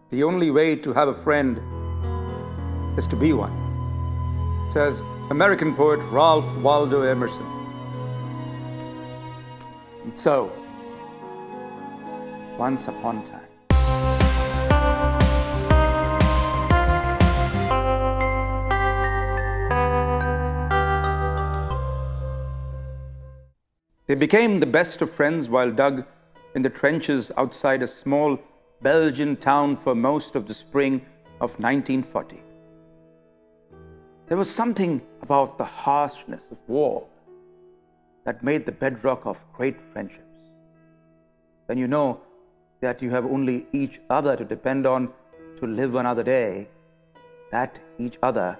The only way to have a friend is to be one, says American poet Ralph Waldo Emerson. And so, once upon a time, they became the best of friends while dug in the trenches outside a small Belgian town for most of the spring of 1940. There was something about the harshness of war that made the bedrock of great friendships. When you know that you have only each other to depend on to live another day, that each other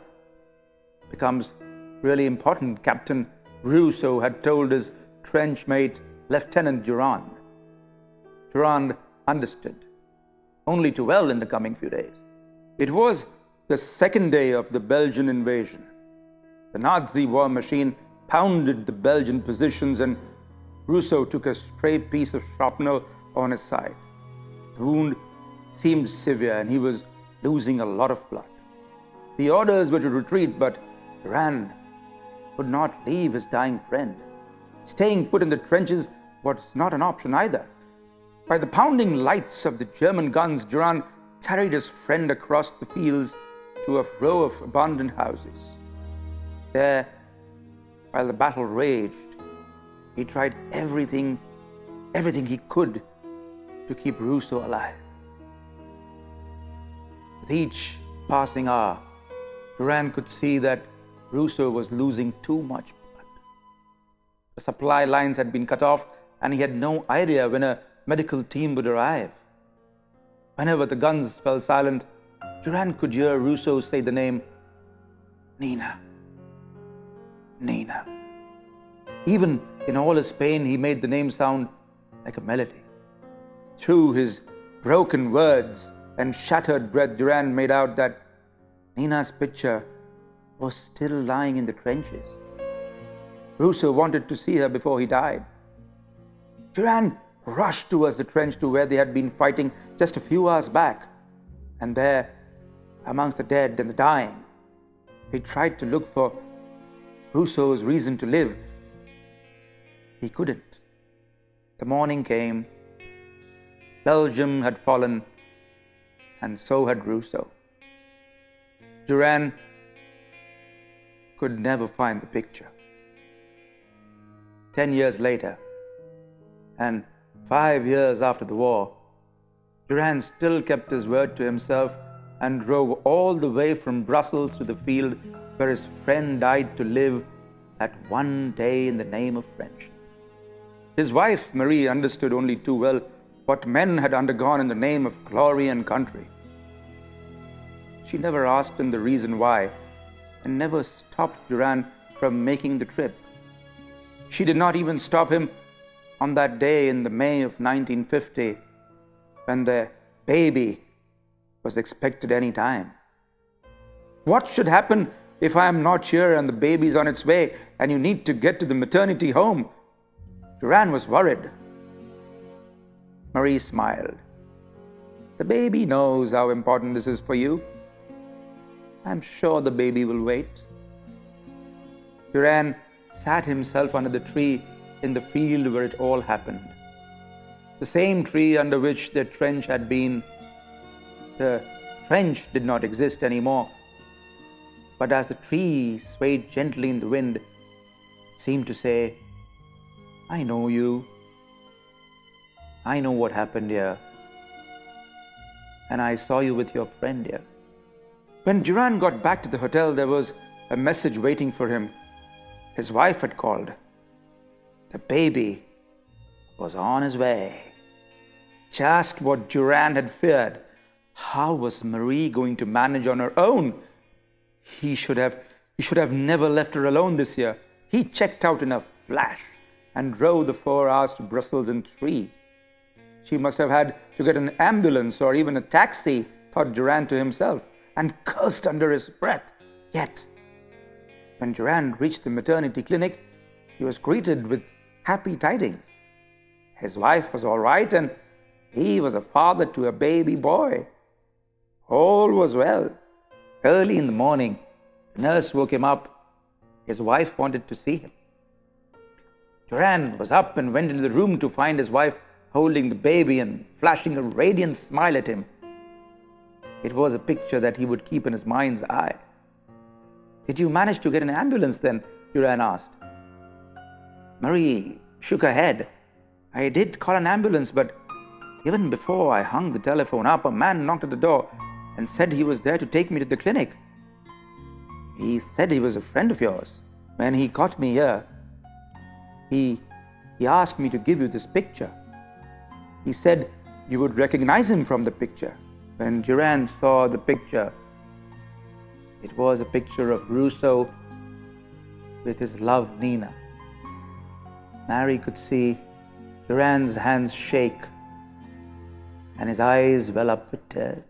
becomes really important. Captain Rousseau had told his trench mate, Lieutenant Durand. Durand understood, only too well in the coming few days. It was the second day of the Belgian invasion. The Nazi war machine pounded the Belgian positions, and Rousseau took a stray piece of shrapnel on his side. The wound seemed severe, and he was losing a lot of blood. The orders were to retreat, but Durand would not leave his dying friend. Staying put in the trenches was not an option either. By the pounding lights of the German guns, Durand carried his friend across the fields to a row of abandoned houses. There, while the battle raged, he tried everything he could to keep Rousseau alive. With each passing hour, Durand could see that Rousseau was losing too much blood. The supply lines had been cut off, and he had no idea when a medical team would arrive. Whenever the guns fell silent, Durand could hear Rousseau say the name, Nina, Nina. Even in all his pain, he made the name sound like a melody. Through his broken words and shattered breath, Durand made out that Nina's picture was still lying in the trenches. Rousseau wanted to see her before he died. Durand rushed towards the trench to where they had been fighting just a few hours back. And there, amongst the dead and the dying, he tried to look for Rousseau's reason to live. He couldn't. The morning came. Belgium had fallen, and so had Rousseau. Durand could never find the picture. 10 years later, and 5 years after the war, Durand still kept his word to himself and drove all the way from Brussels to the field where his friend died to live that one day in the name of friendship. His wife, Marie, understood only too well what men had undergone in the name of glory and country. She never asked him the reason why and never stopped Durand from making the trip. She did not even stop him on that day in the May of 1950 when their baby was expected any time. What should happen if I am not here and the baby's on its way and you need to get to the maternity home? Durand was worried. Marie smiled. The baby knows how important this is for you. I'm sure the baby will wait. Durand sat himself under the tree in the field where it all happened. The same tree under which their trench had been. The trench did not exist anymore, but as the tree swayed gently in the wind, it seemed to say, I know you. I know what happened here. And I saw you with your friend here. When Durand got back to the hotel, there was a message waiting for him. His wife had called. The baby was on his way. Just what Durand had feared. How was Marie going to manage on her own? He should have never left her alone this year. He checked out in a flash and drove the 4 hours to Brussels in 3. She must have had to get an ambulance or even a taxi, thought Durand to himself, and cursed under his breath. Yet, when Durand reached the maternity clinic, he was greeted with happy tidings. His wife was all right, and he was a father to a baby boy. All was well. Early in the morning, the nurse woke him up. His wife wanted to see him. Duran was up and went into the room to find his wife holding the baby and flashing a radiant smile at him. It was a picture that he would keep in his mind's eye. "Did you manage to get an ambulance then?" Duran asked. Marie shook her head. "I did call an ambulance, but even before I hung the telephone up, a man knocked at the door and said he was there to take me to the clinic. He said he was a friend of yours. When he got me here, he asked me to give you this picture. He said you would recognize him from the picture." When Duran saw the picture, it was a picture of Russo with his love, Nina. Mary could see Duran's hands shake and his eyes well up with tears.